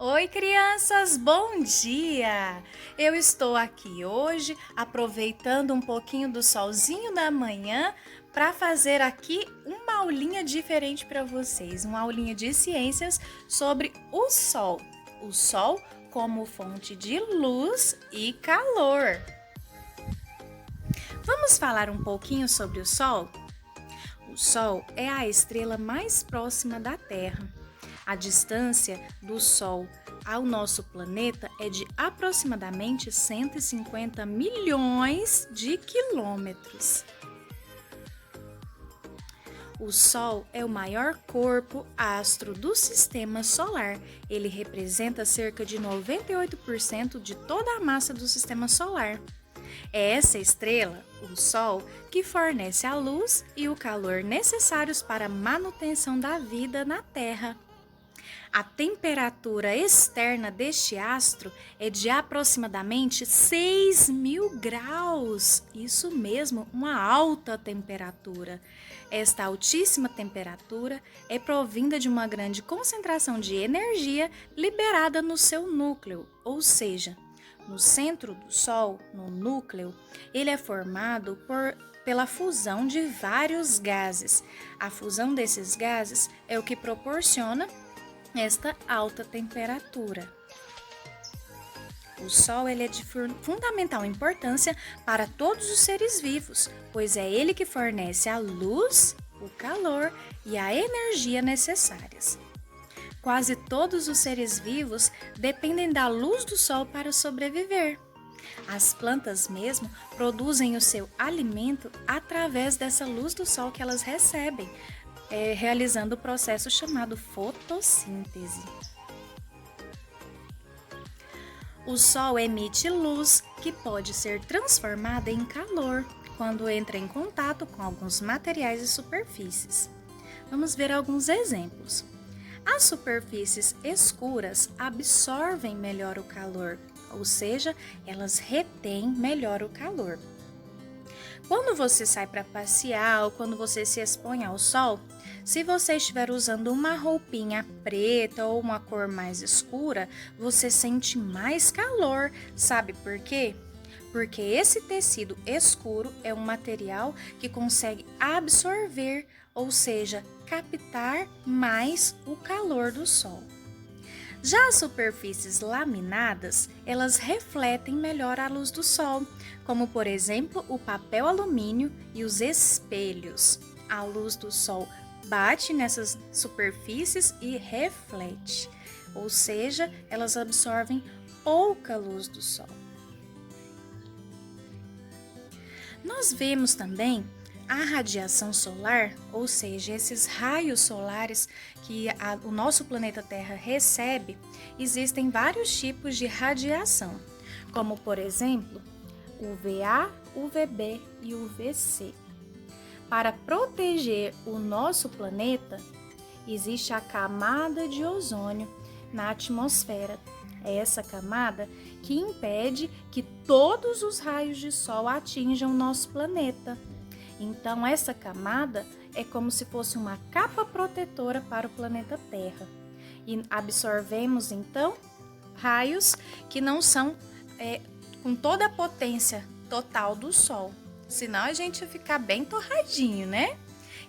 Oi, crianças, bom dia! Eu estou aqui hoje aproveitando um pouquinho do solzinho da manhã para fazer aqui uma aulinha diferente para vocês, uma aulinha de ciências sobre o sol. O sol como fonte de luz e calor. Vamos falar um pouquinho sobre o sol? O Sol é a estrela mais próxima da Terra. A distância do Sol ao nosso planeta é de aproximadamente 150 milhões de quilômetros. O Sol é o maior corpo astro do Sistema Solar. Ele representa cerca de 98% de toda a massa do Sistema Solar. É essa estrela, o Sol, que fornece a luz e o calor necessários para a manutenção da vida na Terra. A temperatura externa deste astro é de aproximadamente 6.000 graus. Isso mesmo, uma alta temperatura. Esta altíssima temperatura é provinda de uma grande concentração de energia liberada no seu núcleo, ou seja, no centro do Sol, no núcleo, ele é formado pela fusão de vários gases. A fusão desses gases é o que proporciona esta alta temperatura. O Sol ele é de fundamental importância para todos os seres vivos, pois é ele que fornece a luz, o calor e a energia necessárias. Quase todos os seres vivos dependem da luz do sol para sobreviver. As plantas mesmo produzem o seu alimento através dessa luz do sol que elas recebem, realizando o processo chamado fotossíntese. O sol emite luz que pode ser transformada em calor quando entra em contato com alguns materiais e superfícies. Vamos ver alguns exemplos. As superfícies escuras absorvem melhor o calor, ou seja, elas retêm melhor o calor. Quando você sai para passear ou quando você se expõe ao sol, se você estiver usando uma roupinha preta ou uma cor mais escura, você sente mais calor. Sabe por quê? Porque esse tecido escuro é um material que consegue absorver, ou seja, captar mais o calor do sol. Já as superfícies laminadas, elas refletem melhor a luz do sol, como por exemplo o papel alumínio e os espelhos. A luz do sol bate nessas superfícies e reflete, ou seja, elas absorvem pouca luz do sol. Nós vemos também a radiação solar, ou seja, esses raios solares que o nosso planeta Terra recebe. Existem vários tipos de radiação, como por exemplo, UVA, UVB e UVC. Para proteger o nosso planeta, existe a camada de ozônio na atmosfera. É essa camada que impede que todos os raios de sol atinjam o nosso planeta. Então, essa camada é como se fosse uma capa protetora para o planeta Terra. E absorvemos, então, raios que não são com toda a potência total do Sol. Senão a gente ia ficar bem torradinho, né?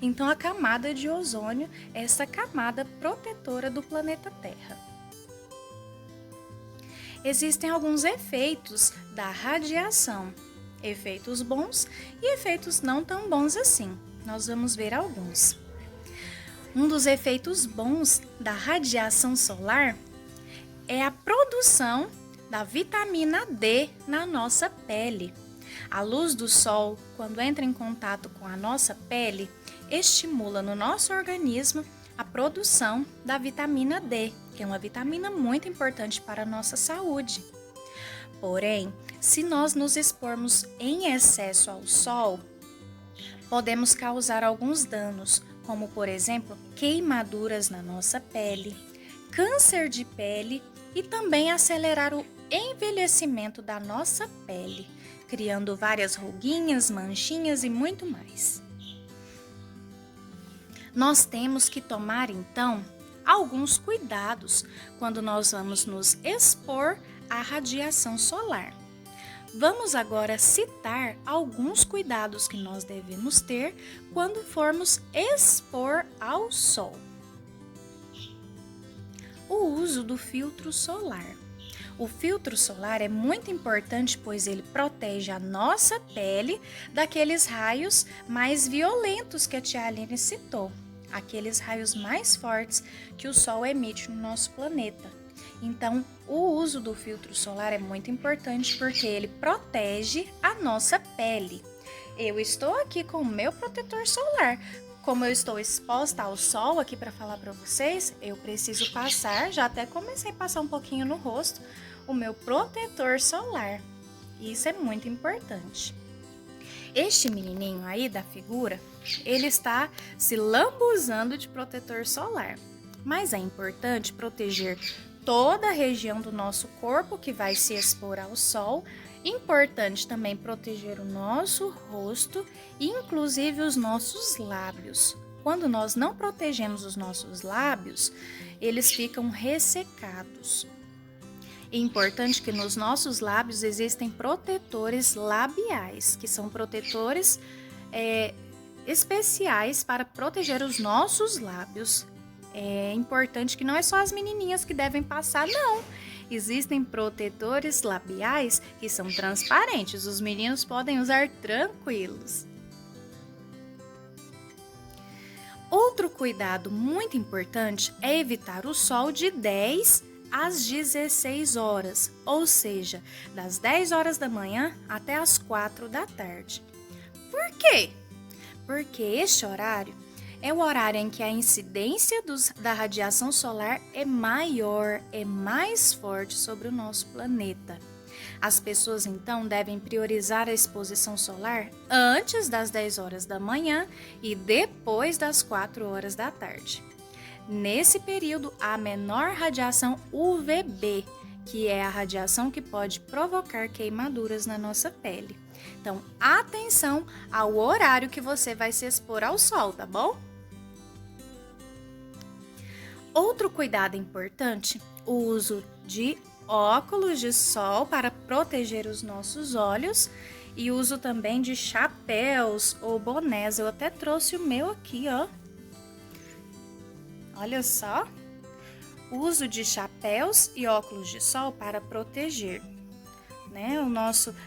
Então, a camada de ozônio é essa camada protetora do planeta Terra. Existem alguns efeitos da radiação. Efeitos bons e efeitos não tão bons assim. Nós vamos ver alguns. Um dos efeitos bons da radiação solar é a produção da vitamina D na nossa pele. A luz do sol, quando entra em contato com a nossa pele, estimula no nosso organismo a produção da vitamina D, que é uma vitamina muito importante para a nossa saúde. Porém, se nós nos expormos em excesso ao sol, podemos causar alguns danos, como por exemplo, queimaduras na nossa pele, câncer de pele e também acelerar o envelhecimento da nossa pele, criando várias ruguinhas, manchinhas e muito mais. Nós temos que tomar então alguns cuidados quando nós vamos nos expor à radiação solar. Vamos agora citar alguns cuidados que nós devemos ter quando formos expor ao sol. O uso do filtro solar. O filtro solar é muito importante, pois ele protege a nossa pele daqueles raios mais violentos que a tia Aline citou, aqueles raios mais fortes que o sol emite no nosso planeta. Então, o uso do filtro solar é muito importante porque ele protege a nossa pele. Eu estou aqui com o meu protetor solar. Como eu estou exposta ao sol aqui para falar para vocês, eu preciso passar, já até comecei a passar um pouquinho no rosto, o meu protetor solar. Isso é muito importante. Este menininho aí da figura, ele está se lambuzando de protetor solar. Mas é importante proteger toda a região do nosso corpo que vai se expor ao sol. Importante também proteger o nosso rosto e inclusive os nossos lábios. Quando nós não protegemos os nossos lábios, eles ficam ressecados. É importante que nos nossos lábios existem protetores labiais, que são protetores especiais para proteger os nossos lábios. É importante que não é só as menininhas que devem passar, não. Existem protetores labiais que são transparentes, os meninos podem usar tranquilos. Outro cuidado muito importante é evitar o sol de 10 às 16 horas, ou seja, das 10 horas da manhã até as 4 da tarde. Por quê? Porque este horário é o horário em que a incidência da radiação solar é maior, é mais forte sobre o nosso planeta. As pessoas, então, devem priorizar a exposição solar antes das 10 horas da manhã e depois das 4 horas da tarde. Nesse período, há menor radiação UVB, que é a radiação que pode provocar queimaduras na nossa pele. Então, atenção ao horário que você vai se expor ao sol, tá bom? Outro cuidado importante, o uso de óculos de sol para proteger os nossos olhos e uso também de chapéus ou bonés. Eu até trouxe o meu aqui, ó. Olha só. Uso de chapéus e óculos de sol para proteger, né,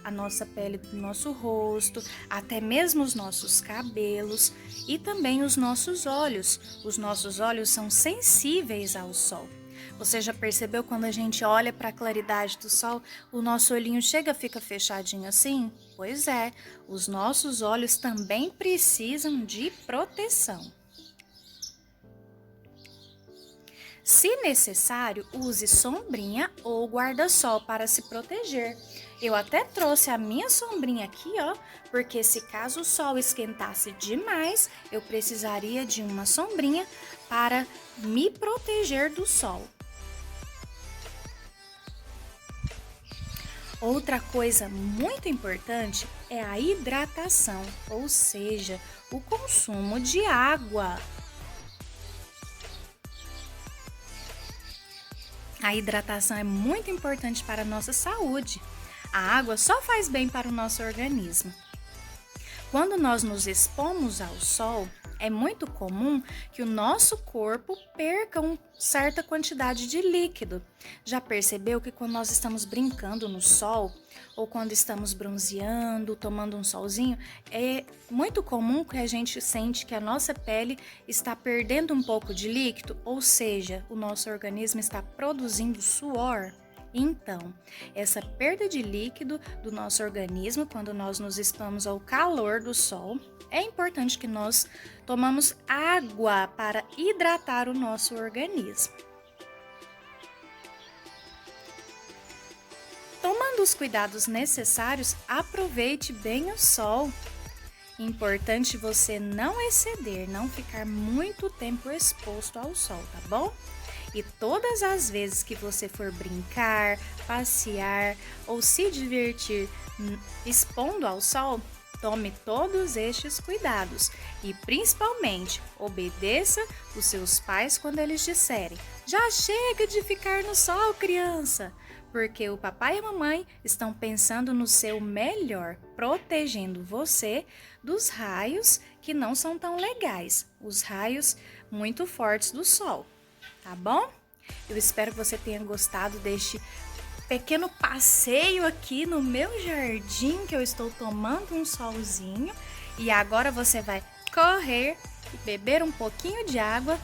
a nossa pele do nosso rosto, até mesmo os nossos cabelos e também os nossos olhos. Os nossos olhos são sensíveis ao sol. Você já percebeu quando a gente olha para a claridade do sol, o nosso olhinho fica fechadinho assim? Pois é, os nossos olhos também precisam de proteção. Se necessário, use sombrinha ou guarda-sol para se proteger. Eu até trouxe a minha sombrinha aqui, ó, porque se caso o sol esquentasse demais, eu precisaria de uma sombrinha para me proteger do sol. Outra coisa muito importante é a hidratação, ou seja, o consumo de água. A hidratação é muito importante para a nossa saúde. A água só faz bem para o nosso organismo. Quando nós nos expomos ao sol, é muito comum que o nosso corpo perca uma certa quantidade de líquido. Já percebeu que quando nós estamos brincando no sol, ou quando estamos bronzeando, tomando um solzinho, é muito comum que a gente sente que a nossa pele está perdendo um pouco de líquido, ou seja, o nosso organismo está produzindo suor. Então, essa perda de líquido do nosso organismo, quando nós nos expomos ao calor do sol, é importante que nós tomamos água para hidratar o nosso organismo. Tomando os cuidados necessários, aproveite bem o sol. Importante você não exceder, não ficar muito tempo exposto ao sol, tá bom? E todas as vezes que você for brincar, passear ou se divertir expondo ao sol, Tome todos estes cuidados e, principalmente, obedeça os seus pais quando eles disserem: já chega de ficar no sol, criança! Porque o papai e a mamãe estão pensando no seu melhor, protegendo você dos raios que não são tão legais, os raios muito fortes do sol, tá bom? Eu espero que você tenha gostado deste pequeno passeio aqui no meu jardim, que eu estou tomando um solzinho. E agora você vai correr e beber um pouquinho de água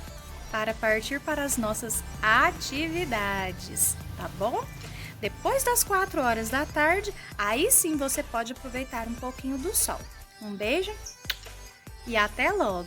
para partir para as nossas atividades, tá bom? Depois das 4 horas da tarde, aí sim você pode aproveitar um pouquinho do sol. Um beijo e até logo!